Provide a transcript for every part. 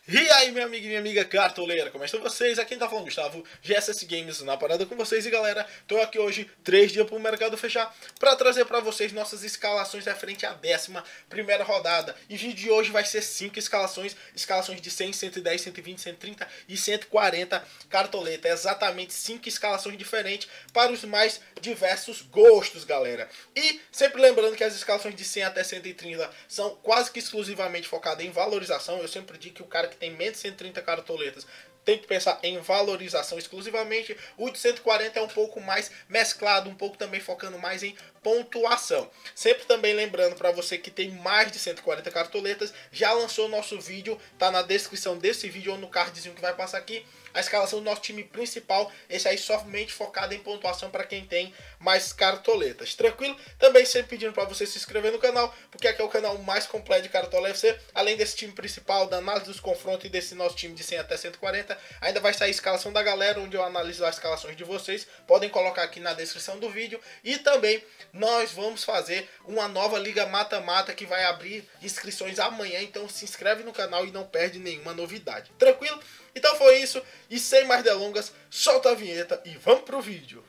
E aí, meu amigo e minha amiga cartoleira, como estão vocês? Aqui quem tá falando, Gustavo, GSS Games na parada com vocês. E galera, tô aqui hoje, 3 dias pro mercado fechar, pra trazer pra vocês nossas escalações referente à 11ª rodada. E o vídeo de hoje vai ser 5 escalações, escalações de 100, 110, 120, 130 e 140 cartoleta. Exatamente 5 escalações diferentes para os mais diversos gostos, galera. E sempre lembrando que as escalações de 100 até 130 são quase que exclusivamente focadas em valorização. Eu sempre digo que o cara que tem menos de 130 cartoletas tem que pensar em valorização exclusivamente. O de 140 é um pouco mais mesclado, um pouco também focando mais em pontuação. Sempre também lembrando para você que tem mais de 140 cartoletas, já lançou nosso vídeo, tá na descrição desse vídeo ou no cardzinho que vai passar aqui, a escalação do nosso time principal, esse aí somente focado em pontuação para quem tem mais cartoletas. Tranquilo? Também sempre pedindo para você se inscrever no canal, porque aqui é o canal mais completo de Cartola FC, além desse time principal, da análise dos confrontos e desse nosso time de 100 até 140, ainda vai sair a escalação da galera, onde eu analiso as escalações de vocês, podem colocar aqui na descrição do vídeo, e também nós vamos fazer uma nova liga mata-mata que vai abrir inscrições amanhã, então se inscreve no canal e não perde nenhuma novidade. Tranquilo? Então foi isso, e sem mais delongas, solta a vinheta e vamos pro vídeo.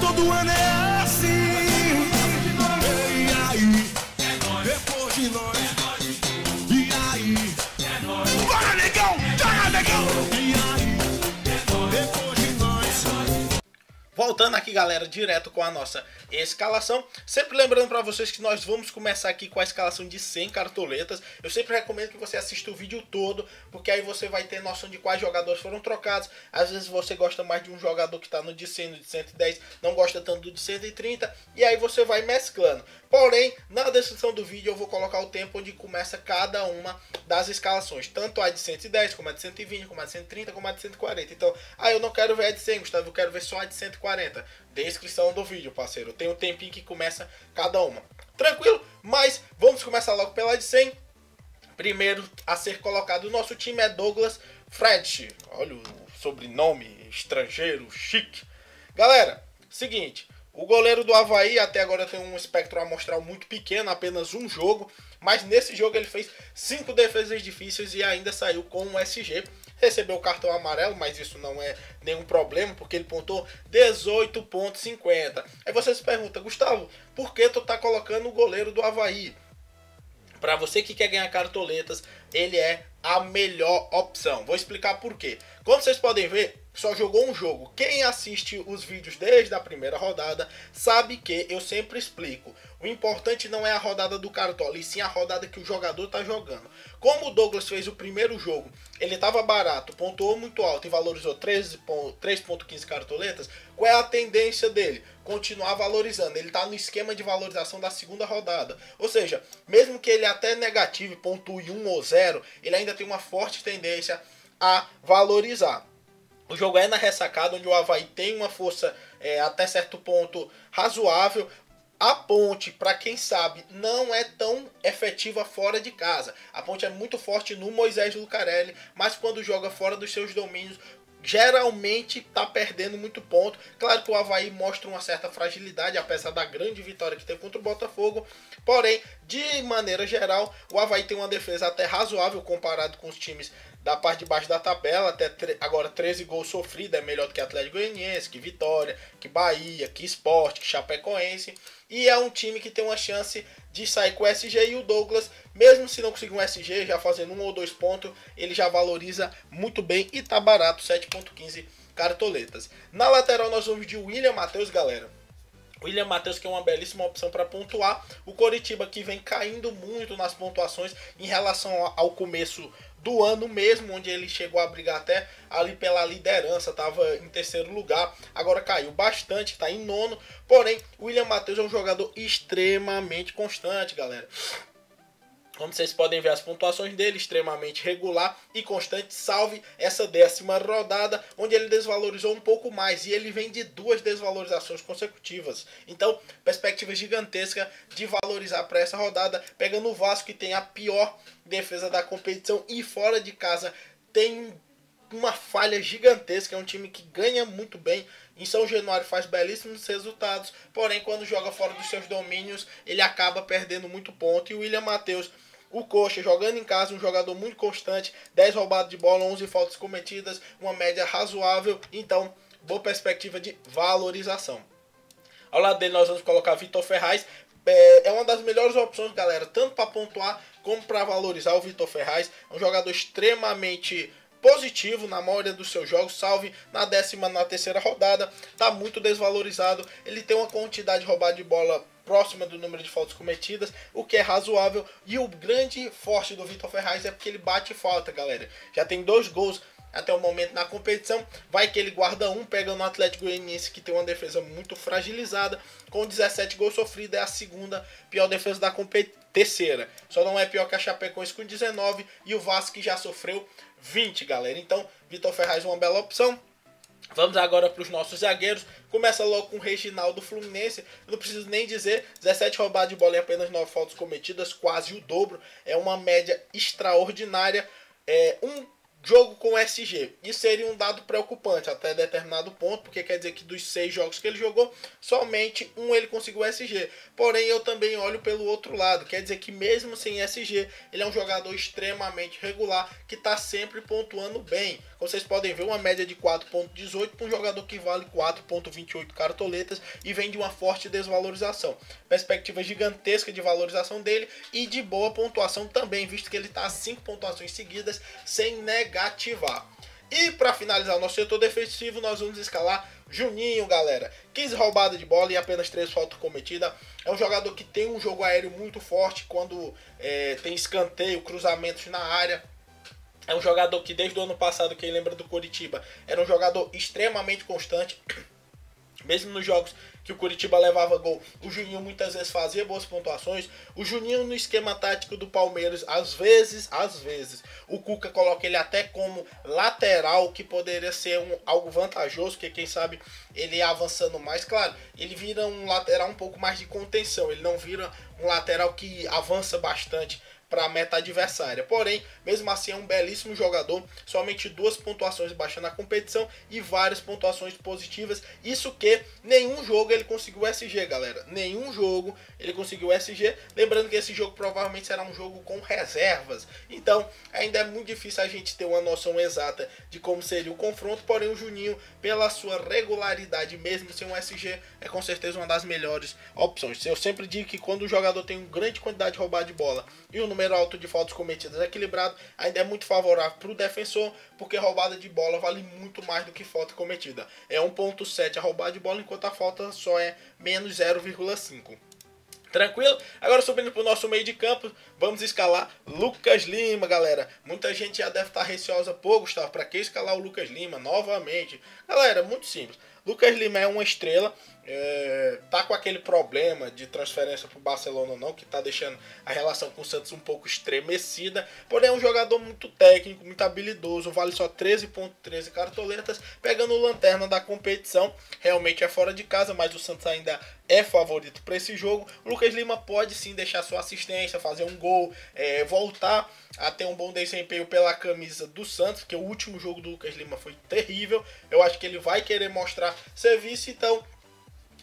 Todo ano é assim. E aí? Depois de nós. E aí? Bora, negão! Joga, negão! E aí? Depois de nós. Voltando aqui, galera, direto com a nossa escalação. Sempre lembrando para vocês que nós vamos começar aqui com a escalação de 100 cartoletas. Eu sempre recomendo que você assista o vídeo todo, porque aí você vai ter noção de quais jogadores foram trocados. Às vezes você gosta mais de um jogador que está no de 100, no de 110, não gosta tanto do de 130, e aí você vai mesclando. Porém, na descrição do vídeo eu vou colocar o tempo onde começa cada uma das escalações. Tanto a de 110, como a de 120, como a de 130, como a de 140. Então, eu não quero ver a de 100, Gustavo, eu quero ver só a de 140. Descrição do vídeo, parceiro. Tem um tempinho que começa cada uma. Tranquilo? Mas vamos começar logo pela de 100. Primeiro a ser colocado no nosso time é Douglas Fred. Olha o sobrenome estrangeiro, chique. Galera, seguinte. O goleiro do Avaí até agora tem um espectro amostral muito pequeno, apenas um jogo. Mas nesse jogo ele fez 5 defesas difíceis e ainda saiu com um SG. Recebeu o cartão amarelo, mas isso não é nenhum problema, porque ele pontou 18,50. Aí você se pergunta, Gustavo, por que tu tá colocando o goleiro do Avaí? Para você que quer ganhar cartoletas, ele é a melhor opção. Vou explicar por quê. Como vocês podem ver, só jogou um jogo. Quem assiste os vídeos desde a primeira rodada sabe que eu sempre explico. O importante não é a rodada do Cartola, e sim a rodada que o jogador está jogando. Como o Douglas fez o primeiro jogo, ele estava barato, pontuou muito alto e valorizou 3,15 cartoletas, qual é a tendência dele? Continuar valorizando. Ele está no esquema de valorização da segunda rodada. Ou seja, mesmo que ele até negativo, pontue 1 ou 0, ele ainda tem uma forte tendência a valorizar. O jogo é na ressacada, onde o Avaí tem uma força até certo ponto razoável. A Ponte, para quem sabe, não é tão efetiva fora de casa. A Ponte é muito forte no Moisés Lucarelli, mas quando joga fora dos seus domínios, geralmente está perdendo muito ponto. Claro que o Avaí mostra uma certa fragilidade, apesar da grande vitória que teve contra o Botafogo. Porém, de maneira geral, o Avaí tem uma defesa até razoável comparado com os times da parte de baixo da tabela. Até agora 13 gols sofridos, é melhor do que Atlético Goianiense, que Vitória, que Bahia, que Sport, que Chapecoense. E é um time que tem uma chance de sair com o SG, e o Douglas, mesmo se não conseguir um SG, já fazendo 1 ou 2 pontos, ele já valoriza muito bem e tá barato, 7,15 cartoletas. Na lateral nós vamos de William Matheus, galera. William Matheus, que é uma belíssima opção para pontuar. O Coritiba que vem caindo muito nas pontuações em relação ao começo do ano mesmo, onde ele chegou a brigar até ali pela liderança, estava em terceiro lugar, agora caiu bastante, está em nono. Porém, o William Matheus é um jogador extremamente constante, galera. Como vocês podem ver, as pontuações dele extremamente regular e constante, salve essa 10ª rodada, onde ele desvalorizou um pouco mais, e ele vem de 2 desvalorizações consecutivas. Então, perspectiva gigantesca de valorizar para essa rodada, pegando o Vasco, que tem a pior defesa da competição, e fora de casa tem uma falha gigantesca. É um time que ganha muito bem em São Januário, faz belíssimos resultados, porém quando joga fora dos seus domínios ele acaba perdendo muito ponto. E o William Matheus, O Coxa, jogando em casa, um jogador muito constante, 10 roubadas de bola, 11 faltas cometidas, uma média razoável, então boa perspectiva de valorização. Ao lado dele nós vamos colocar Vitor Ferraz, é uma das melhores opções, galera, tanto para pontuar como para valorizar. O Vitor Ferraz é um jogador extremamente positivo na maioria dos seus jogos, salve na 13ª rodada, tá muito desvalorizado. Ele tem uma quantidade de roubada de bola próxima do número de faltas cometidas, o que é razoável, e o grande forte do Vitor Ferraz é porque ele bate falta, galera. Já tem 2 gols até o momento na competição, vai que ele guarda um, pega no Atlético Goianiense, que tem uma defesa muito fragilizada, com 17 gols sofridos, é a segunda pior defesa da terceira. Só não é pior que a Chapecoense com 19 e o Vasco que já sofreu 20, galera. Então, Vitor Ferraz é uma bela opção. Vamos agora para os nossos zagueiros. Começa logo com o Reginaldo Fluminense. Eu não preciso nem dizer, 17 roubadas de bola e apenas 9 faltas cometidas, quase o dobro. É uma média extraordinária. Jogo com SG. Isso seria um dado preocupante até determinado ponto, porque quer dizer que dos 6 jogos que ele jogou, somente um ele conseguiu SG. Porém, eu também olho pelo outro lado. Quer dizer que mesmo sem SG, ele é um jogador extremamente regular, que está sempre pontuando bem. Como vocês podem ver, uma média de 4.18 para um jogador que vale 4.28 cartoletas e vem de uma forte desvalorização. Perspectiva gigantesca de valorização dele e de boa pontuação também, visto que ele está a 5 pontuações seguidas sem negativar. E para finalizar o nosso setor defensivo, nós vamos escalar Juninho, galera. 15 roubadas de bola e apenas 3 faltas cometidas. É um jogador que tem um jogo aéreo muito forte quando tem escanteio, cruzamentos na área. É um jogador que desde o ano passado, quem lembra do Coritiba, era um jogador extremamente constante. Mesmo nos jogos que o Coritiba levava gol, o Juninho muitas vezes fazia boas pontuações. O Juninho no esquema tático do Palmeiras, às vezes, o Cuca coloca ele até como lateral, que poderia ser algo vantajoso, porque quem sabe ele avançando mais, claro, ele vira um lateral um pouco mais de contenção, ele não vira um lateral que avança bastante para a meta adversária. Porém, mesmo assim é um belíssimo jogador, somente 2 pontuações baixas na competição e várias pontuações positivas. Isso que nenhum jogo ele conseguiu SG, galera. Nenhum jogo ele conseguiu SG. Lembrando que esse jogo provavelmente será um jogo com reservas. Então, ainda é muito difícil a gente ter uma noção exata de como seria o confronto. Porém, o Juninho, pela sua regularidade, mesmo sem um SG, é com certeza uma das melhores opções. Eu sempre digo que quando o jogador tem uma grande quantidade de roubada de bola e o número alto de faltas cometidas equilibrado, ainda é muito favorável para o defensor, porque roubada de bola vale muito mais do que falta cometida. É 1.7 a roubada de bola, enquanto a falta só é menos 0,5. Tranquilo? Agora subindo para o nosso meio de campo, vamos escalar Lucas Lima, galera. Muita gente já deve estar receosa, pô, Gustavo, para que escalar o Lucas Lima novamente? Galera, muito simples. Lucas Lima é uma estrela, tá com aquele problema de transferência para o Barcelona ou não, que tá deixando a relação com o Santos um pouco estremecida, porém é um jogador muito técnico, muito habilidoso, vale só 13.13 cartoletas, pegando o lanterna da competição, realmente é fora de casa, mas o Santos ainda é favorito para esse jogo. O Lucas Lima pode sim deixar sua assistência, fazer um gol, voltar a ter um bom desempenho pela camisa do Santos, porque o último jogo do Lucas Lima foi terrível. Eu acho que ele vai querer mostrar serviço, então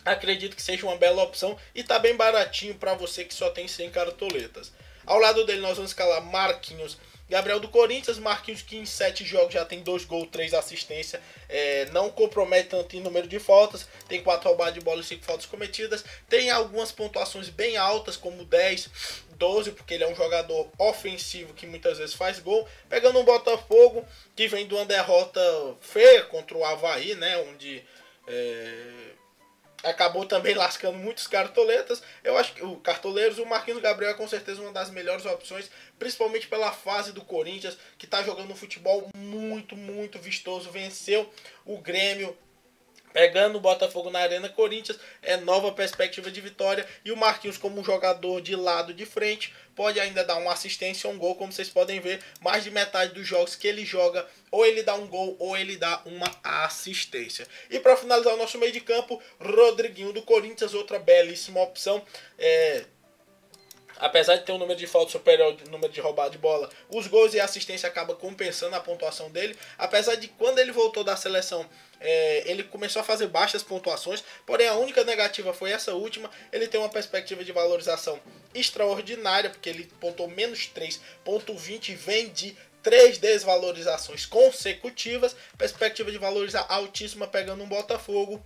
acredito que seja uma bela opção e tá bem baratinho para você que só tem 100 cartoletas. Ao lado dele nós vamos escalar Marquinhos Gabriel do Corinthians. Marquinhos que em 7 jogos já tem 2 gols, 3 assistências, não compromete tanto em número de faltas, tem 4 roubadas de bola e 5 faltas cometidas, tem algumas pontuações bem altas como 10, 12, porque ele é um jogador ofensivo que muitas vezes faz gol, pegando um Botafogo que vem de uma derrota feia contra o Avaí, né, onde acabou também lascando muitos cartoletas. Eu acho que o Marquinhos Gabriel é com certeza uma das melhores opções, principalmente pela fase do Corinthians, que está jogando um futebol muito, muito vistoso. Venceu o Grêmio, pegando o Botafogo na Arena Corinthians, é nova perspectiva de vitória. E o Marquinhos, como um jogador de lado de frente, pode ainda dar uma assistência ou um gol. Como vocês podem ver, mais de metade dos jogos que ele joga, ou ele dá um gol ou ele dá uma assistência. E para finalizar o nosso meio de campo, Rodriguinho do Corinthians, outra belíssima opção. apesar de ter um número de faltas superior ao número de roubada de bola, os gols e a assistência acabam compensando a pontuação dele. Apesar de quando ele voltou da seleção, ele começou a fazer baixas pontuações, porém a única negativa foi essa última. Ele tem uma perspectiva de valorização extraordinária, porque ele pontuou menos 3,20 e vem de 3 desvalorizações consecutivas. Perspectiva de valorizar altíssima pegando um Botafogo.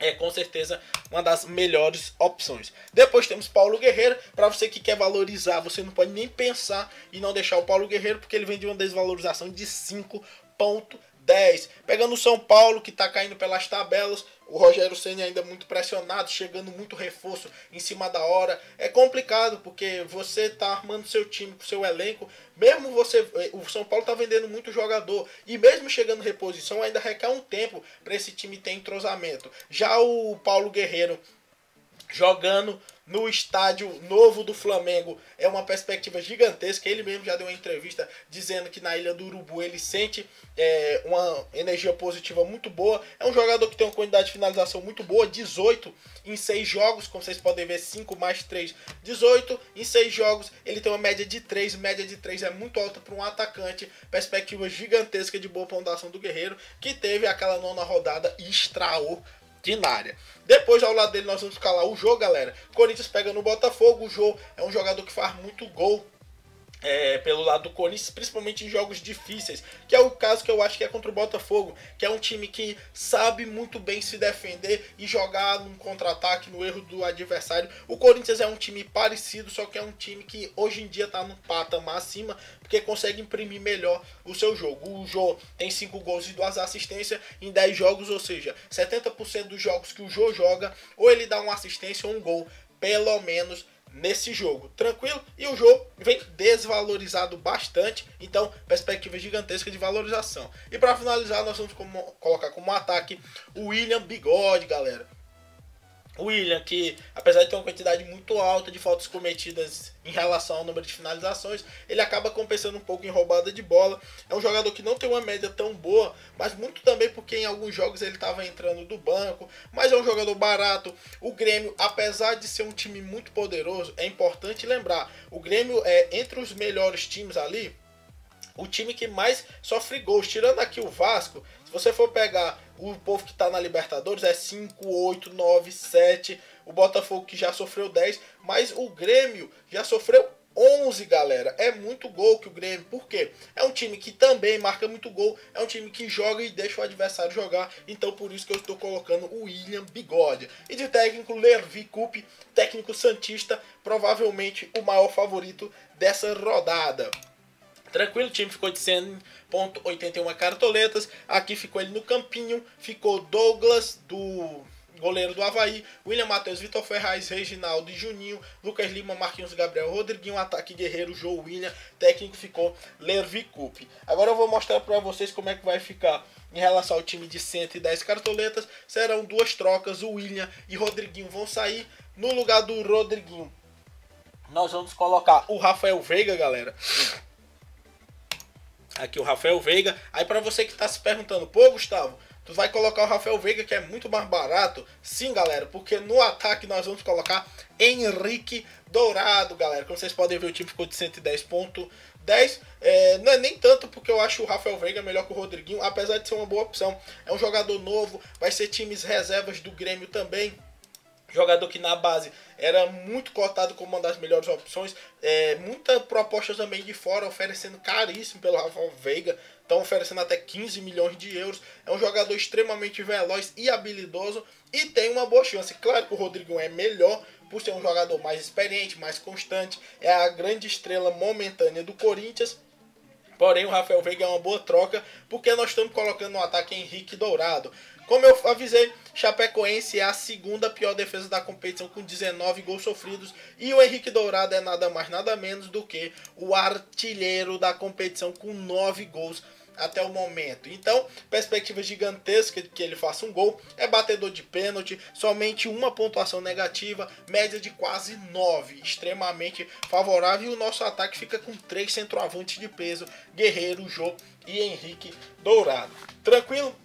É com certeza uma das melhores opções. Depois temos Paulo Guerreiro. Para você que quer valorizar, você não pode nem pensar em não deixar o Paulo Guerreiro, porque ele vem de uma desvalorização de 5,10. Pegando o São Paulo, que está caindo pelas tabelas. O Rogério Ceni ainda muito pressionado, chegando muito reforço em cima da hora. É complicado, porque você está armando seu time com seu elenco. Mesmo o São Paulo está vendendo muito jogador. E mesmo chegando reposição, ainda requer um tempo para esse time ter entrosamento. Já o Paulo Guerreiro jogando no estádio novo do Flamengo é uma perspectiva gigantesca. Ele mesmo já deu uma entrevista dizendo que na Ilha do Urubu ele sente uma energia positiva muito boa. É um jogador que tem uma quantidade de finalização muito boa, 18 em 6 jogos, como vocês podem ver, 5 mais 3, 18 em 6 jogos. Ele tem uma média de 3, média de 3 é muito alta para um atacante. Perspectiva gigantesca de boa pontuação do Guerreiro, que teve aquela 9ª rodada extraordinária. Depois, ao lado dele, nós vamos escalar o Jô, galera. Corinthians pega no Botafogo. O Jô é um jogador que faz muito gol pelo lado do Corinthians, principalmente em jogos difíceis, que é o caso que eu acho que é contra o Botafogo, que é um time que sabe muito bem se defender e jogar num contra-ataque, no erro do adversário. O Corinthians é um time parecido, só que é um time que hoje em dia está num patamar acima, porque consegue imprimir melhor o seu jogo. O Jô tem 5 gols e 2 assistências em 10 jogos, ou seja, 70% dos jogos que o Jô joga, ou ele dá uma assistência ou um gol, pelo menos, nesse jogo, tranquilo? E o jogo vem desvalorizado bastante, então perspectiva gigantesca de valorização. E para finalizar, nós vamos colocar como ataque o William Bigode, galera. O William, que apesar de ter uma quantidade muito alta de faltas cometidas em relação ao número de finalizações, ele acaba compensando um pouco em roubada de bola. É um jogador que não tem uma média tão boa, mas muito também porque em alguns jogos ele estava entrando do banco, mas é um jogador barato. O Grêmio, apesar de ser um time muito poderoso, é importante lembrar, o Grêmio é entre os melhores times ali, o time que mais sofre gols, tirando aqui o Vasco. Se você for pegar o povo que está na Libertadores, é 5, 8, 9, 7. O Botafogo que já sofreu 10, mas o Grêmio já sofreu 11, galera. É muito gol que o Grêmio, por quê? É um time que também marca muito gol, é um time que joga e deixa o adversário jogar, então por isso que eu estou colocando o William Bigode. E de técnico, Lervi Coupe, técnico santista, provavelmente o maior favorito dessa rodada. Tranquilo, o time ficou de 100,81 cartoletas. Aqui ficou ele no campinho. Ficou Douglas, do goleiro do Avaí, William Matheus, Vitor Ferraz, Reginaldo e Juninho, Lucas Lima, Marquinhos, Gabriel, Rodriguinho, ataque Guerreiro, Joe William, técnico ficou Lervi Coupe. Agora eu vou mostrar para vocês como é que vai ficar em relação ao time de 110 cartoletas. Serão 2 trocas, o William e Rodriguinho vão sair. No lugar do Rodriguinho, nós vamos colocar o Rafael Veiga, galera. Aqui o Rafael Veiga. Aí para você que está se perguntando, pô Gustavo, tu vai colocar o Rafael Veiga que é muito mais barato? Sim, galera, porque no ataque nós vamos colocar Henrique Dourado, galera. Como vocês podem ver, o time ficou de 110,10. Não é nem tanto porque eu acho o Rafael Veiga melhor que o Rodriguinho, apesar de ser uma boa opção. É um jogador novo, vai ser times reservas do Grêmio também. Jogador que na base era muito cotado como uma das melhores opções. Muita proposta também de fora, oferecendo caríssimo pelo Rafael Veiga. Estão oferecendo até 15 milhões de euros. É um jogador extremamente veloz e habilidoso. E tem uma boa chance. Claro que o Rodrigo é melhor por ser um jogador mais experiente, mais constante. É a grande estrela momentânea do Corinthians. Porém, o Rafael Veiga é uma boa troca, porque nós estamos colocando no ataque Henrique Dourado. Como eu avisei, Chapecoense é a segunda pior defesa da competição com 19 gols sofridos. E o Henrique Dourado é nada mais, nada menos do que o artilheiro da competição com 9 gols até o momento. Então, perspectiva gigantesca de que ele faça um gol. É batedor de pênalti, somente uma pontuação negativa, média de quase 9, extremamente favorável. E o nosso ataque fica com 3 centroavantes de peso, Guerreiro, Jô e Henrique Dourado. Tranquilo?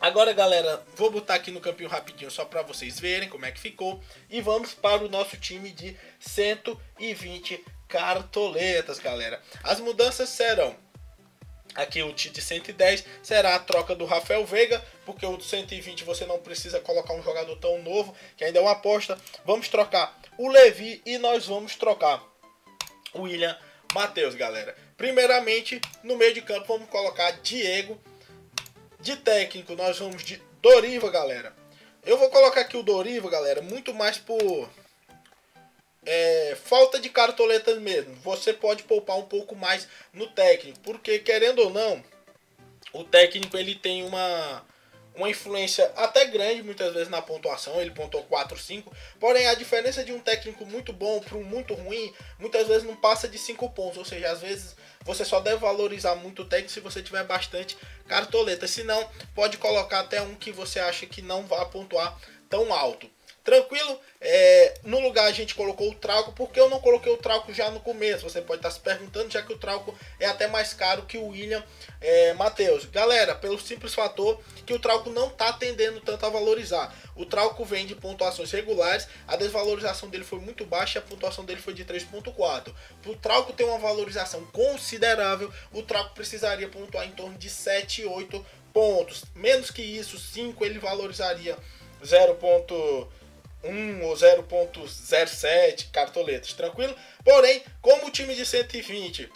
Agora, galera, vou botar aqui no campinho rapidinho só para vocês verem como é que ficou. E vamos para o nosso time de 120 cartoletas, galera. As mudanças serão... Aqui o de 110 será a troca do Rafael Veiga, porque o de 120 você não precisa colocar um jogador tão novo, que ainda é uma aposta. Vamos trocar o Levi e nós vamos trocar o William Matheus, galera. Primeiramente, no meio de campo vamos colocar Diego. De técnico nós vamos de Doriva, galera. Eu vou colocar aqui o Doriva, galera, muito mais por... falta de cartoletas mesmo. Você pode poupar um pouco mais no técnico, porque querendo ou não, o técnico ele tem uma influência até grande muitas vezes na pontuação. Ele pontuou 4, 5, porém a diferença de um técnico muito bom para um muito ruim muitas vezes não passa de 5 pontos, ou seja, às vezes você só deve valorizar muito o técnico se você tiver bastante cartoleta, senão pode colocar até um que você acha que não vai pontuar tão alto. Tranquilo? No lugar a gente colocou o Trauco. Por que eu não coloquei o Trauco já no começo? Você pode estar se perguntando, já que o Trauco é até mais caro que o William Matheus. Galera, pelo simples fator que o Trauco não está tendendo tanto a valorizar. O Trauco vem de pontuações regulares, a desvalorização dele foi muito baixa e a pontuação dele foi de 3.4. Para o Trauco ter uma valorização considerável, o Trauco precisaria pontuar em torno de 7, 8 pontos. Menos que isso, 5 ele valorizaria 0.1 ou 0.07 cartoletas, tranquilo? Porém, como o time de 120,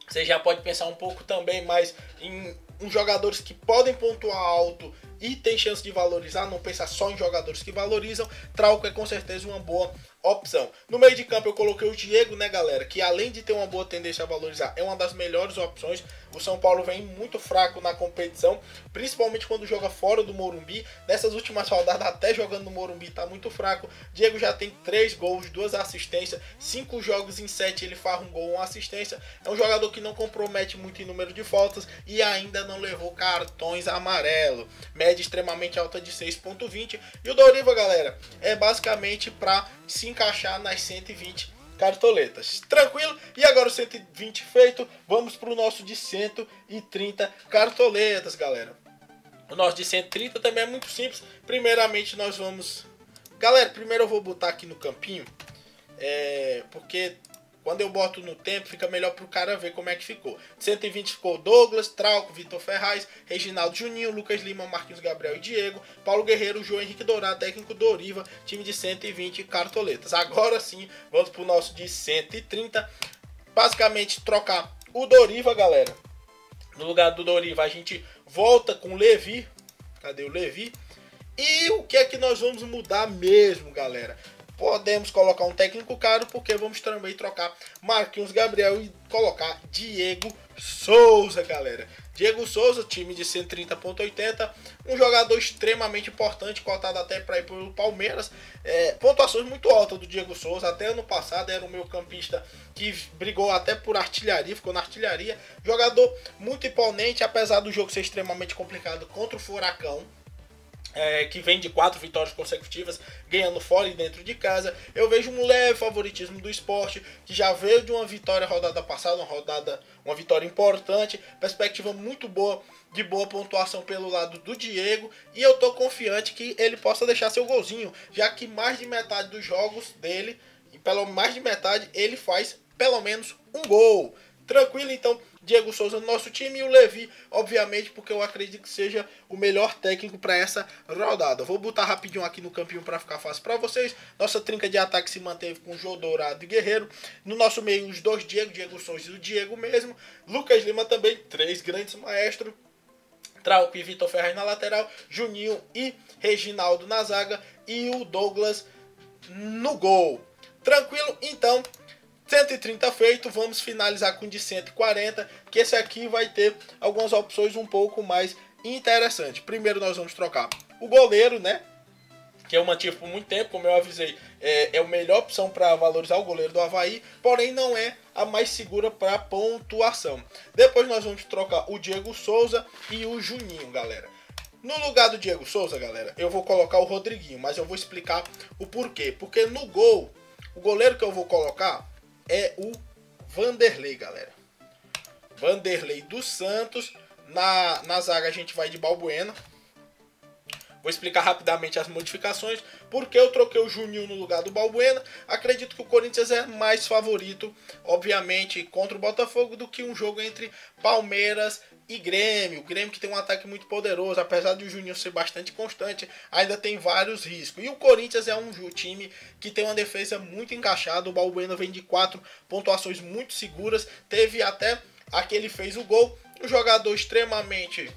você já pode pensar um pouco também mais em jogadores que podem pontuar alto e tem chance de valorizar, não pensar só em jogadores que valorizam. Trauco é com certeza uma boa opção. No meio de campo eu coloquei o Diego, né, galera, que além de ter uma boa tendência a valorizar, é uma das melhores opções. O São Paulo vem muito fraco na competição, principalmente quando joga fora do Morumbi. Nessas últimas rodadas, até jogando no Morumbi, tá muito fraco. Diego já tem 3 gols, 2 assistências, 5 jogos em 7 ele faz um gol, uma assistência. É um jogador que não compromete muito em número de faltas e ainda não levou cartões amarelos. Média extremamente alta de 6.20. E o Doriva, galera, é basicamente para se encaixar nas 120 cartoletas. Tranquilo? E agora o 120 feito, vamos para o nosso de 130 cartoletas, galera. O nosso de 130 também é muito simples. Primeiramente nós vamos... Galera, primeiro eu vou botar aqui no campinho, porque quando eu boto no tempo fica melhor pro cara ver como é que ficou. 120 ficou Douglas, Trauco, Vitor Ferraz, Reginaldo Juninho, Lucas Lima, Marquinhos Gabriel e Diego, Paulo Guerreiro, João Henrique Dourado, técnico Doriva, time de 120 cartoletas. Agora sim, vamos pro nosso de 130. Basicamente trocar o Doriva, galera. No lugar do Doriva a gente volta com o Levi. Cadê o Levi? E o que é que nós vamos mudar mesmo, galera? Podemos colocar um técnico caro, porque vamos também trocar Marquinhos Gabriel e colocar Diego Souza, galera. Diego Souza, time de 130.80, um jogador extremamente importante, cotado até para ir pelo Palmeiras. Pontuações muito altas do Diego Souza, até ano passado era o meu campista que brigou até por artilharia, ficou na artilharia. Jogador muito imponente, apesar do jogo ser extremamente complicado contra o Furacão. Que vem de 4 vitórias consecutivas, ganhando fora e dentro de casa. Eu vejo um leve favoritismo do Sport, que já veio de uma vitória rodada passada, uma vitória importante, perspectiva muito boa, de boa pontuação pelo lado do Diego, e eu tô confiante que ele possa deixar seu golzinho, já que mais de metade dos jogos dele, e pelo mais de metade, ele faz pelo menos um gol. Tranquilo, então, Diego Souza no nosso time e o Levi, obviamente, porque eu acredito que seja o melhor técnico para essa rodada. Vou botar rapidinho aqui no campinho para ficar fácil para vocês. Nossa trinca de ataque se manteve com Jô Dourado e Guerreiro. No nosso meio, os dois Diego Souza e o Diego mesmo. Lucas Lima também, 3 grandes maestros. Trauco e Vitor Ferraz na lateral. Juninho e Reginaldo na zaga. E o Douglas no gol. Tranquilo? Então... 130 feito, vamos finalizar com de 140, que esse aqui vai ter algumas opções um pouco mais interessantes. Primeiro nós vamos trocar o goleiro, né? Que eu mantive por muito tempo, como eu avisei, é a melhor opção para valorizar o goleiro do Avaí, porém não é a mais segura para pontuação. Depois nós vamos trocar o Diego Souza e o Juninho, galera. No lugar do Diego Souza, galera, eu vou colocar o Rodriguinho, mas eu vou explicar o porquê. Porque no gol, o goleiro que eu vou colocar é o Vanderlei, galera. Vanderlei dos Santos. Na zaga a gente vai de Balbuena. Vou explicar rapidamente as modificações, porque eu troquei o Juninho no lugar do Balbuena. Acredito que o Corinthians é mais favorito, obviamente, contra o Botafogo do que um jogo entre Palmeiras e Grêmio. O Grêmio que tem um ataque muito poderoso, apesar de o Juninho ser bastante constante, ainda tem vários riscos. E o Corinthians é um time que tem uma defesa muito encaixada. O Balbuena vem de 4 pontuações muito seguras, teve até aquele fez o gol. Um jogador extremamente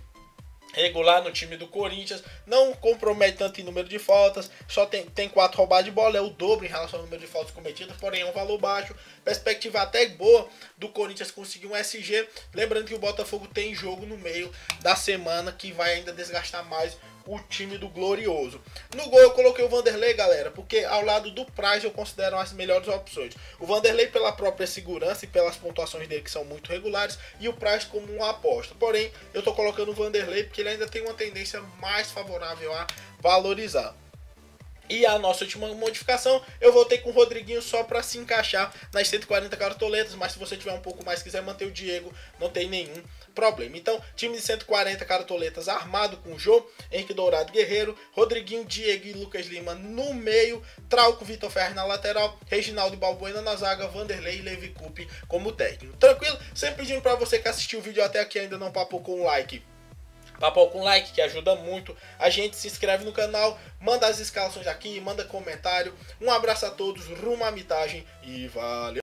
regular no time do Corinthians, não compromete tanto em número de faltas, só tem 4 roubadas de bola, é o dobro em relação ao número de faltas cometidas, porém é um valor baixo, perspectiva até boa do Corinthians conseguir um SG, lembrando que o Botafogo tem jogo no meio da semana que vai ainda desgastar mais o time do Glorioso. No gol eu coloquei o Vanderlei, galera, porque ao lado do Praz eu considero as melhores opções. O Vanderlei pela própria segurança e pelas pontuações dele que são muito regulares, e o Praz como uma aposta. Porém, eu tô colocando o Vanderlei porque ele ainda tem uma tendência mais favorável a valorizar. E a nossa última modificação, eu voltei com o Rodriguinho só para se encaixar nas 140 cartoletas, mas se você tiver um pouco mais, quiser manter o Diego, não tem nenhum problema. Então, time de 140 cartoletas armado com Jô, Henrique Dourado, Guerreiro, Rodriguinho, Diego e Lucas Lima no meio, Trauco, Vitor Ferraz na lateral, Reginaldo e Balbuena na zaga, Vanderlei e Levi Coupe como técnico. Tranquilo? Sempre pedindo para você que assistiu o vídeo até aqui ainda não papou com um like. Papel com like, que ajuda muito a gente, se inscreve no canal, manda as escalações aqui, manda comentário. Um abraço a todos, rumo à mitagem e valeu!